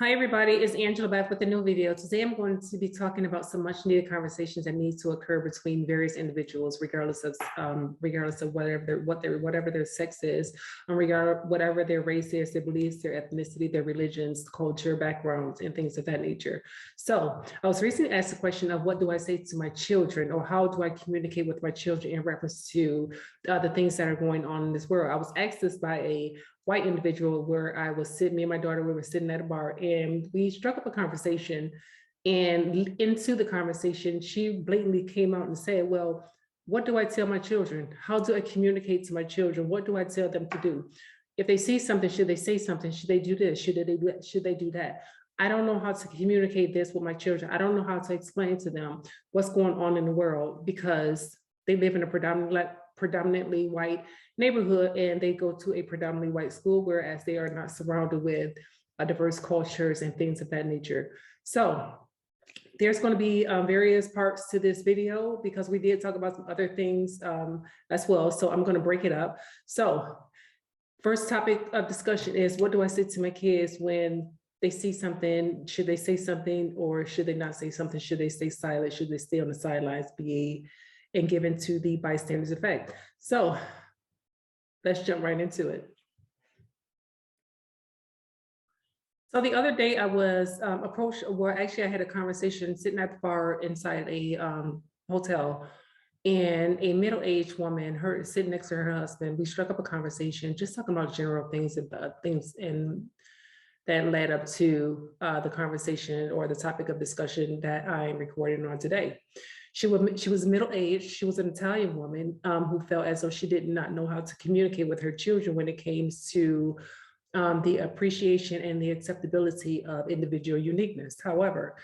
Hi everybody, it's Angela back with a new video. Today I'm going to be talking about some much needed conversations that need to occur between various individuals, regardless of whatever their sex is, and whatever their race is, their beliefs, their ethnicity, their religions, culture, backgrounds, and things of that nature. So I was recently asked the question of what do I say to my children, or how do I communicate with my children in reference to the things that are going on in this world. I was asked this by a white individual where I was sitting, me and my daughter, we were sitting at a bar and we struck up a conversation, and into the conversation, she blatantly came out and said, well, what do I tell my children? How do I communicate to my children? What do I tell them to do? If they see something, should they say something? Should they do this? Should they do that? I don't know how to communicate this with my children. I don't know how to explain to them what's going on in the world because they live in a predominantly white neighborhood and they go to a predominantly white school, whereas they are not surrounded with diverse cultures and things of that nature. So there's going to be various parts to this video because we did talk about some other things as well. So I'm going to break it up. So first topic of discussion is, what do I say to my kids when they see something? Should they say something or should they not say something? Should they stay silent? Should they stay on the sidelines, and given to the bystander's effect? So let's jump right into it. So the other day I was approached, well, actually I had a conversation sitting at the bar inside a hotel, and a middle-aged woman, sitting next to her husband, we struck up a conversation, just talking about general things and that led up to the conversation or the topic of discussion that I'm recording on today. She was middle-aged. She was an Italian woman who felt as though she did not know how to communicate with her children when it came to the appreciation and the acceptability of individual uniqueness. However,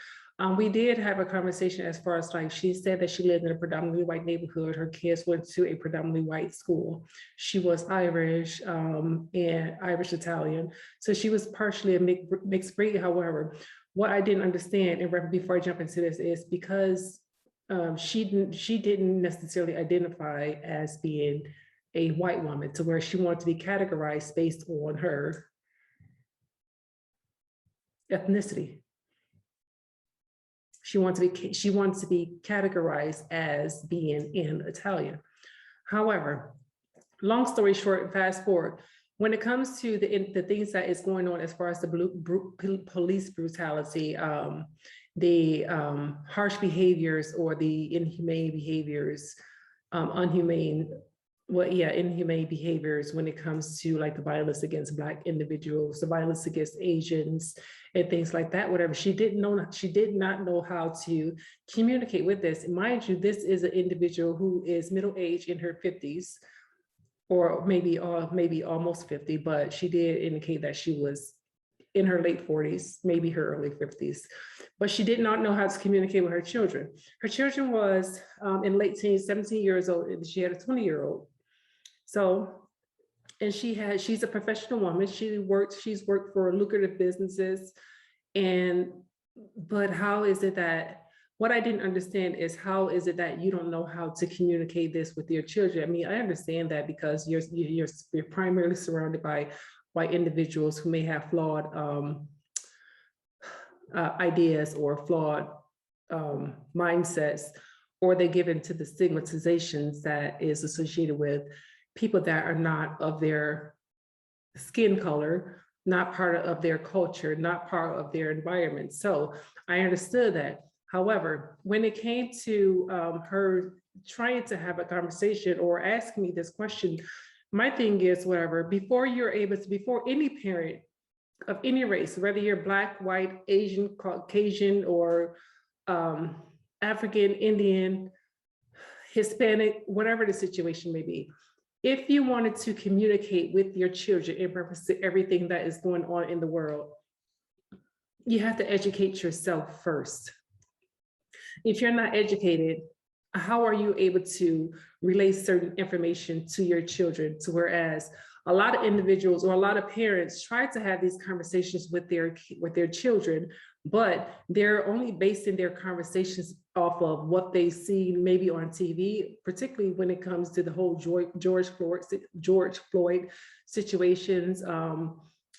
we did have a conversation as far as, like, she said that she lived in a predominantly white neighborhood. Her kids went to a predominantly white school. She was Irish and Irish Italian. So she was partially a mixed breed. However, what I didn't understand, and before I jump into this, is because she didn't necessarily identify as being a white woman, to where she wanted to be categorized based on her ethnicity. She wants to be categorized as being in Italian. However, long story short, fast forward, when it comes to the things that is going on as far as the police brutality, the harsh behaviors or the inhumane behaviors, inhumane behaviors when it comes to, like, the violence against Black individuals, the violence against Asians, and things like that, whatever. She did not know how to communicate with this. Mind you, this is an individual who is middle-aged, in her 50s, or maybe almost 50, but she did indicate that she was in her late 40s, maybe her early 50s, but she did not know how to communicate with her children. Her children was in late teens, 17 years old, and she had a 20-year-old. So, and she's a professional woman. She's worked for lucrative businesses. But how is it that, what I didn't understand is, how is it that you don't know how to communicate this with your children? I mean, I understand that because you're primarily surrounded by white individuals who may have flawed ideas or flawed mindsets, or they give into the stigmatizations that is associated with people that are not of their skin color, not part of their culture, not part of their environment. So I understood that. However, when it came to her trying to have a conversation or asking me this question, my thing is, whatever, before any parent of any race, whether you're Black, white, Asian, Caucasian, or African, Indian, Hispanic, whatever the situation may be, if you wanted to communicate with your children in reference to everything that is going on in the world, you have to educate yourself first. If you're not educated, how are you able to relay certain information to your children? To whereas a lot of individuals or a lot of parents try to have these conversations with their children, but they're only basing their conversations off of what they see maybe on TV, particularly when it comes to the whole George Floyd situations,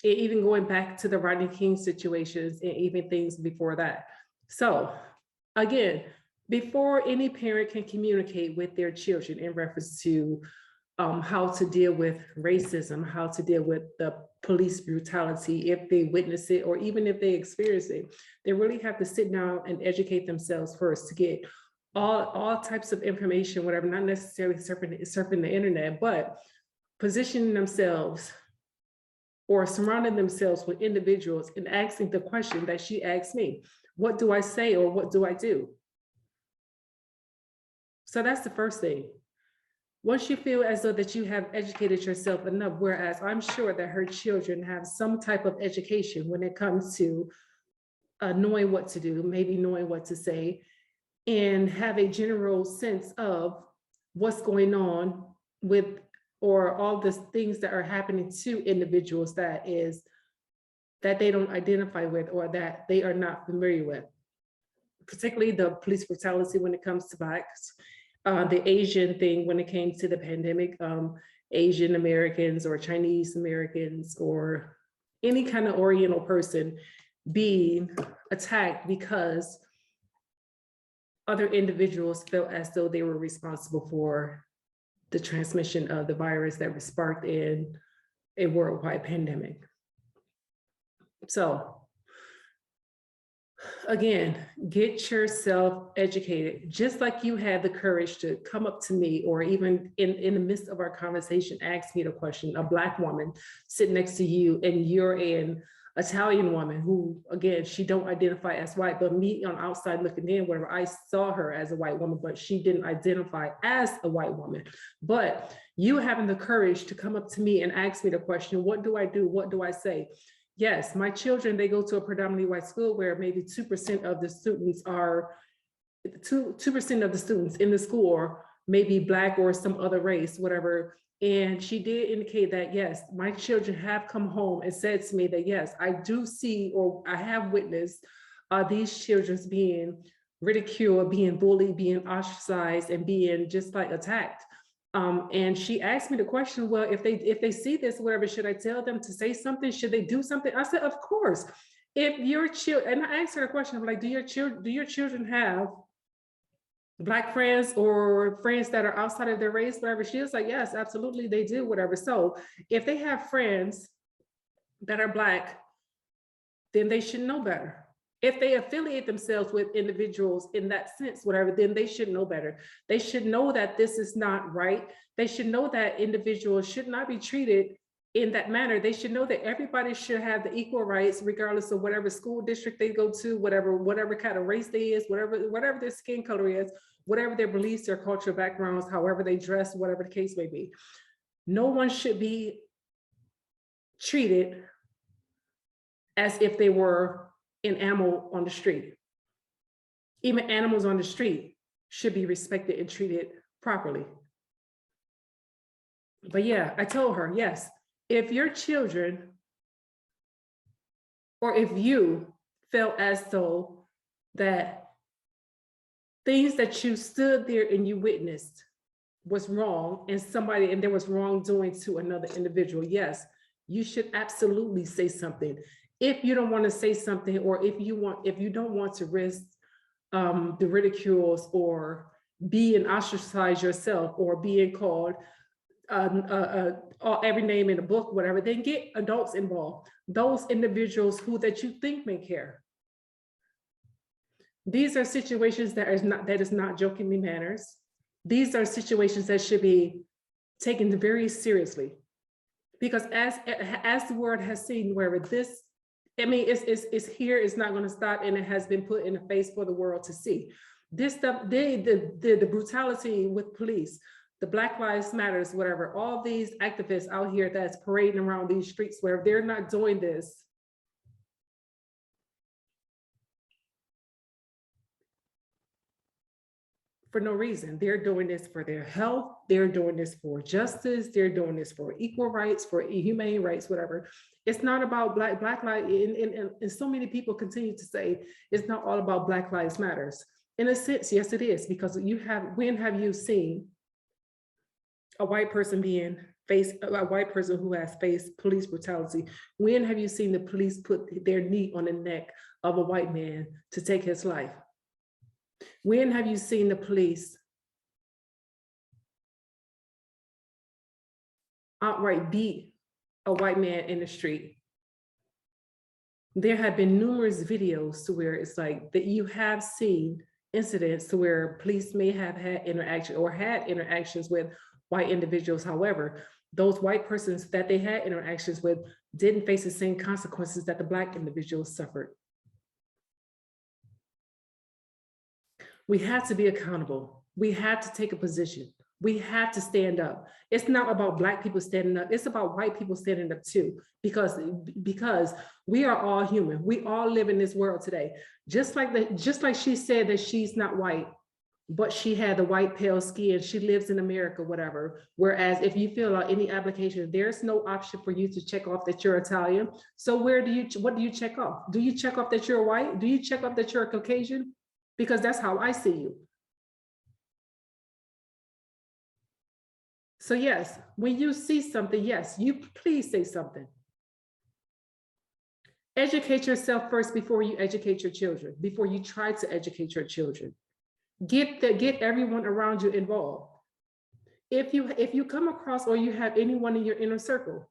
even going back to the Rodney King situations and even things before that. So again, before any parent can communicate with their children in reference to how to deal with racism, how to deal with the police brutality, if they witness it, or even if they experience it, they really have to sit down and educate themselves first to get all types of information, whatever, not necessarily surfing the internet, but positioning themselves or surrounding themselves with individuals and asking the question that she asked me, what do I say or what do I do? So that's the first thing. Once you feel as though that you have educated yourself enough, whereas I'm sure that her children have some type of education when it comes to knowing what to do, maybe knowing what to say, and have a general sense of what's going on with, or all the things that are happening to individuals that they don't identify with or that they are not familiar with, particularly the police brutality when it comes to Blacks, the Asian thing when it came to the pandemic, Asian Americans or Chinese Americans or any kind of Oriental person being attacked because other individuals felt as though they were responsible for the transmission of the virus that was sparked in a worldwide pandemic. So again, get yourself educated. Just like you had the courage to come up to me, or even in the midst of our conversation, ask me the question, a Black woman sitting next to you, and you're an Italian woman who, again, she don't identify as white, but me on outside looking in, whatever, I saw her as a white woman, but she didn't identify as a white woman. But you having the courage to come up to me and ask me the question, what do I do? What do I say? Yes, my children, they go to a predominantly white school where maybe 2% of the students are, 2% of the students in the school are maybe Black or some other race, whatever. And she did indicate that, yes, my children have come home and said to me that, yes, I do see, or I have witnessed these children being ridiculed, being bullied, being ostracized, and being just like attacked. And she asked me the question, well, if they see this, whatever, should I tell them to say something? Should they do something? I said, of course. If your children, and I asked her a question, I'm like, do your children have Black friends or friends that are outside of their race, whatever? She was like, yes, absolutely, they do, whatever. So if they have friends that are Black, then they should know better. If they affiliate themselves with individuals in that sense, whatever, then they should know better. They should know that this is not right. They should know that individuals should not be treated in that manner. They should know that everybody should have the equal rights, regardless of whatever school district they go to, whatever kind of race they is, whatever their skin color is, whatever their beliefs, their cultural backgrounds, however they dress, whatever the case may be. No one should be treated as if they were an animal on the street. Even animals on the street should be respected and treated properly. But yeah, I told her, yes, if your children, or if you felt as though that things that you stood there and you witnessed was wrong, and there was wrongdoing to another individual, yes, you should absolutely say something. If you don't want to say something, or if you don't want to risk the ridicules or being ostracized yourself or being called every name in the book, whatever, then get adults involved, those individuals that you think may care. These are situations that is not jokingly manners. These are situations that should be taken very seriously, because as the word has seen, wherever this, I mean, it's here, it's not going to stop, and it has been put in the face for the world to see. This stuff, the brutality with police, the Black Lives Matters, whatever, all these activists out here that's parading around these streets, where they're not doing this for no reason. They're doing this for their health. They're doing this for justice. They're doing this for equal rights, for humane rights, whatever. It's not about Black Lives, and so many people continue to say it's not all about Black Lives Matters. In a sense, yes, it is, because when have you seen a white person being faced a white person who has faced police brutality? When have you seen the police put their knee on the neck of a white man to take his life? When have you seen the police outright beat a white man in the street? There have been numerous videos to where it's like that you have seen incidents to where police may have had interaction or had interactions with white individuals. However, those white persons that they had interactions with didn't face the same consequences that the Black individuals suffered. We had to be accountable. We had to take a position. We had to stand up. It's not about Black people standing up. It's about white people standing up too, because we are all human. We all live in this world today. Just like she said that she's not white, but she had the white pale skin. She lives in America, whatever. Whereas if you fill out any application, there's no option for you to check off that you're Italian. So what do you check off? Do you check off that you're white? Do you check off that you're a Caucasian? Because that's how I see you. So yes, when you see something, yes, you please say something. Educate yourself first before you educate your children, before you try to educate your children. Get everyone around you involved. If you come across or you have anyone in your inner circle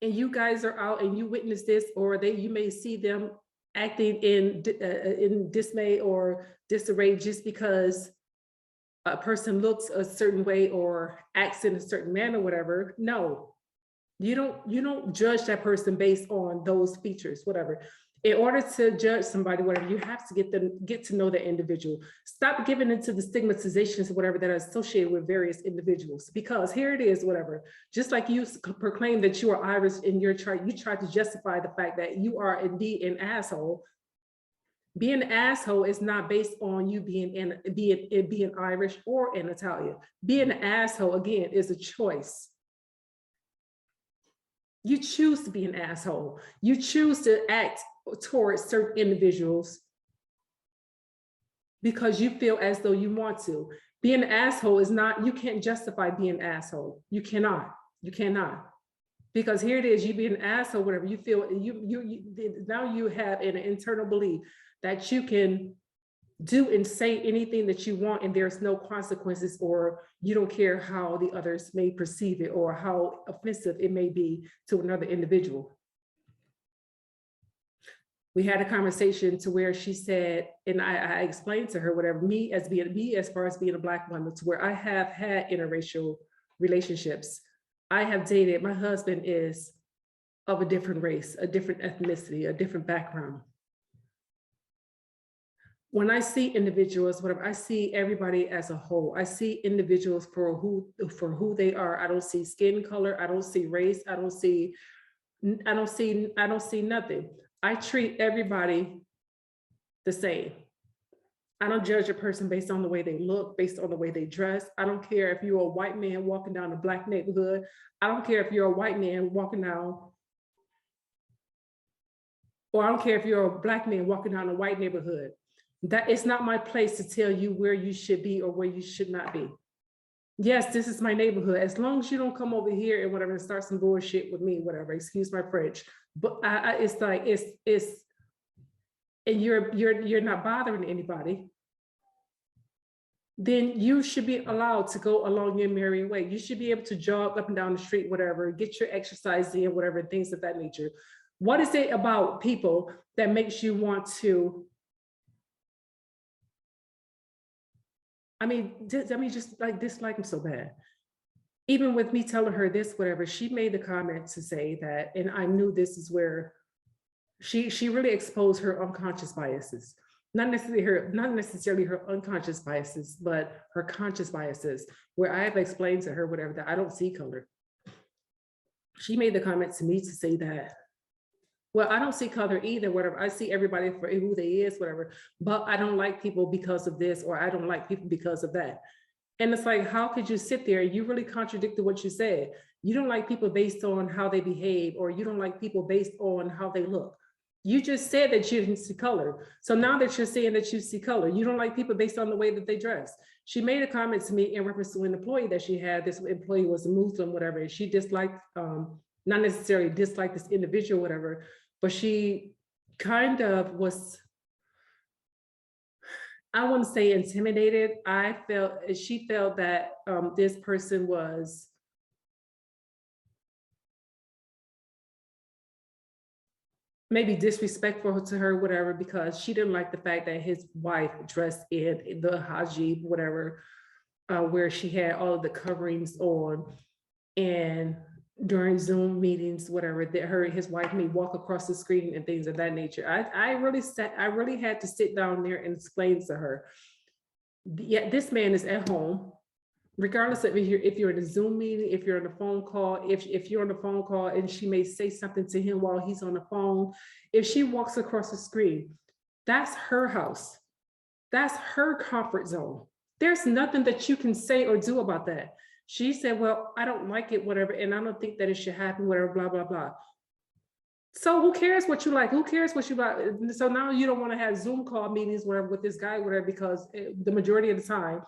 and you guys are out and you witness this, or you may see them acting in dismay or disarray just because a person looks a certain way or acts in a certain manner, whatever. No, you don't judge that person based on those features, whatever. In order to judge somebody, whatever, you have to get to know the individual. Stop giving into the stigmatizations, whatever, that are associated with various individuals. Because here it is, whatever. Just like you proclaim that you are Irish in your chart, you try to justify the fact that you are indeed an asshole. Being an asshole is not based on you being Irish or an Italian. Being an asshole, again, is a choice. You choose to be an asshole. You choose to act towards certain individuals because you feel as though you want to. Being an asshole is not, you can't justify being an asshole. You cannot. Because here it is, you be an asshole, whatever you feel, now you have an internal belief that you can do and say anything that you want and there's no consequences, or you don't care how the others may perceive it or how offensive it may be to another individual. We had a conversation to where she said, and I explained to her, whatever, me as far as being a Black woman, to where I have had interracial relationships. I have dated, my husband is of a different race, a different ethnicity, a different background. When I see individuals, whatever, I see everybody as a whole. I see individuals for who they are. I don't see skin color. I don't see race. I don't see nothing. I treat everybody the same. I don't judge a person based on the way they look, based on the way they dress. I don't care if you're a white man walking down a Black neighborhood. I don't care if you're a white man walking down, or I don't care if you're a Black man walking down a white neighborhood. That it's not my place to tell you where you should be or where you should not be. Yes, this is my neighborhood. As long as you don't come over here and whatever and start some bullshit with me, whatever, excuse my French. But it's like, and you're not bothering anybody, then you should be allowed to go along your merry way. You should be able to jog up and down the street, whatever, get your exercise in, whatever, things of that nature. What is it about people that makes you want to, just like dislike them so bad? Even with me telling her this, whatever, she made the comment to say that, and I knew this is where she really exposed her unconscious biases. Not necessarily her unconscious biases, but her conscious biases, where I have explained to her, whatever, that I don't see color. She made the comment to me to say that, well, I don't see color either, whatever. I see everybody for who they is, whatever, but I don't like people because of this, or I don't like people because of that. And it's like, how could you sit there? You really contradicted what you said. You don't like people based on how they behave, or you don't like people based on how they look. You just said that you didn't see color. So now that you're saying that you see color, you don't like people based on the way that they dress. She made a comment to me in reference to an employee that she had. This employee was a Muslim, whatever, and she disliked, not necessarily disliked this individual, whatever, but she kind of was, I wouldn't say intimidated. She felt that this person was maybe disrespectful to her, whatever, because she didn't like the fact that his wife dressed in the hijab, whatever, where she had all of the coverings on, and during Zoom meetings, whatever, that his wife may walk across the screen and things of that nature. I really had to sit down there and explain to her, yeah, this man is at home, regardless of if you're in a Zoom meeting, if you're on a phone call, if you're on a phone call and she may say something to him while he's on the phone, if she walks across the screen, that's her house. That's her comfort zone. There's nothing that you can say or do about that. She said, well, I don't like it, whatever, and I don't think that it should happen, whatever, blah, blah, blah. So who cares what you like? Who cares what you like? So now you don't want to have Zoom call meetings, whatever, with this guy, whatever, because the majority of the time,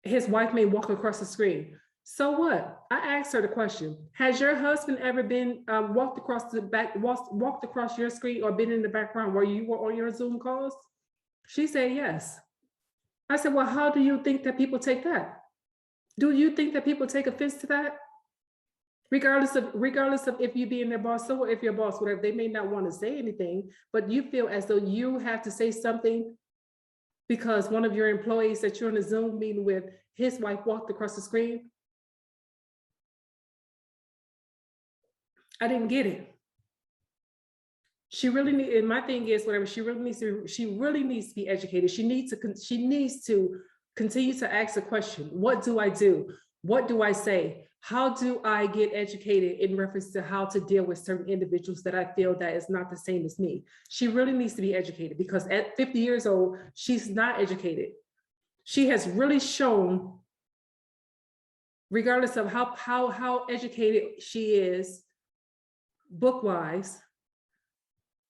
his wife may walk across the screen. So what? I asked her the question: has your husband ever been walked across your screen or been in the background where you were on your Zoom calls? She said yes. I said, well, how do you think that people take that? Do you think that people take offense to that? Regardless of if you being their boss, so if your boss, whatever, they may not want to say anything, but you feel as though you have to say something because one of your employees that you're in a Zoom meeting with, his wife walked across the screen. I didn't get it. She really needs, and my thing is, whatever, she really needs to be educated. She needs to continue to ask the question: what do I do? What do I say? How do I get educated in reference to how to deal with certain individuals that I feel that is not the same as me? She really needs to be educated, because at 50 years old, she's not educated. She has really shown, regardless of how educated she is book-wise,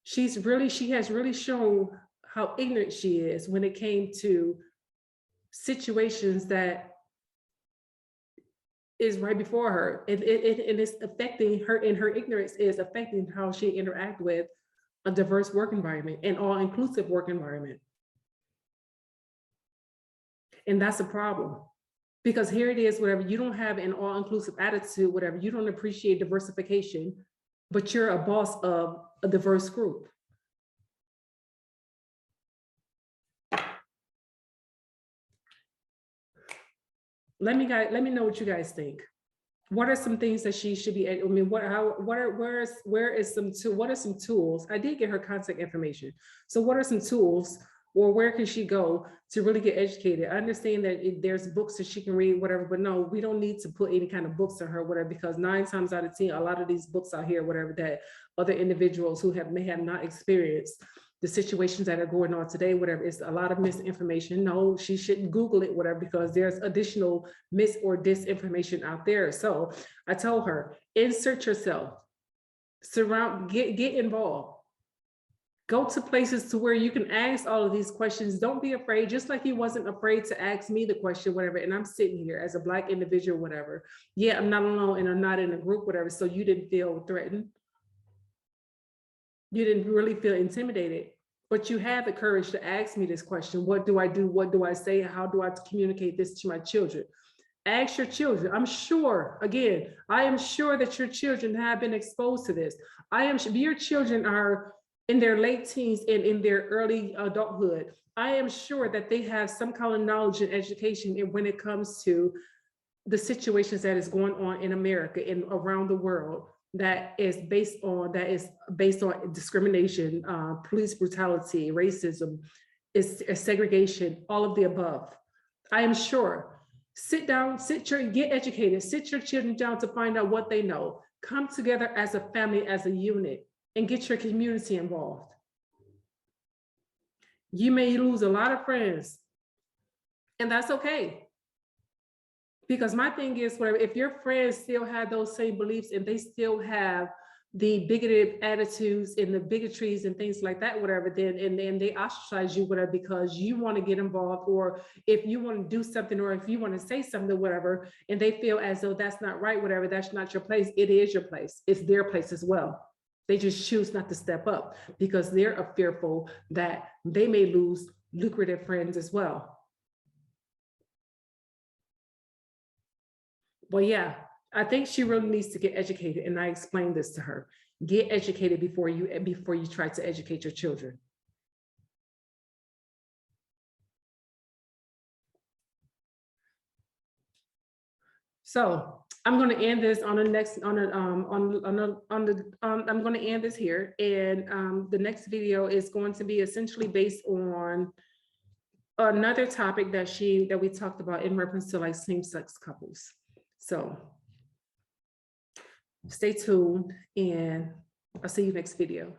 she has really shown how ignorant she is when it came to situations that is right before her. And it's affecting her, and her ignorance is affecting how she interact with a diverse work environment and all-inclusive work environment. And that's a problem, because here it is, whatever, you don't have an all-inclusive attitude, whatever, you don't appreciate diversification, but you're a boss of a diverse group. Let me know what you guys think. What are some things that she should be? I mean, what are some tools? I did get her contact information. So what are some tools, or where can she go to really get educated? I understand that there's books that she can read, whatever, but no, we don't need to put any kind of books on her, whatever, because 9 times out of 10, a lot of these books out here, whatever, that other individuals who may have not experienced the situations that are going on today, whatever, it's a lot of misinformation. No, she shouldn't Google it, whatever, because there's additional mis or disinformation out there. So I told her, insert yourself, get involved. Go to places to where you can ask all of these questions. Don't be afraid, just like you wasn't afraid to ask me the question, whatever. And I'm sitting here as a Black individual, whatever. Yeah, I'm not alone and I'm not in a group, whatever. So you didn't feel threatened. You didn't really feel intimidated, but you had the courage to ask me this question. What do I do? What do I say? How do I communicate this to my children? Ask your children. I'm sure, again, I am sure that your children have been exposed to this. Your children are in their late teens and in their early adulthood. I am sure that they have some kind of knowledge and education when it comes to the situations that is going on in America and around the world that is based on discrimination, police brutality, racism, is segregation, all of the above. I am sure. Sit down, get educated, sit your children down to find out what they know. Come together as a family, as a unit, and get your community involved. You may lose a lot of friends, and that's okay. Because my thing is, where if your friends still have those same beliefs and they still have the bigoted attitudes and the bigotries and things like that, whatever, then and then they ostracize you, whatever, because you want to get involved, or if you want to do something, or if you want to say something, whatever, and they feel as though that's not right, whatever, that's not your place. It is your place. It's their place as well. They just choose not to step up because they're fearful that they may lose lucrative friends as well. Well, yeah, I think she really needs to get educated, and I explained this to her. Get educated before you try to educate your children. So I'm going to end this on the next I'm going to end this here, and the next video is going to be essentially based on another topic that we talked about in reference to like same-sex couples. So stay tuned, and I'll see you next video.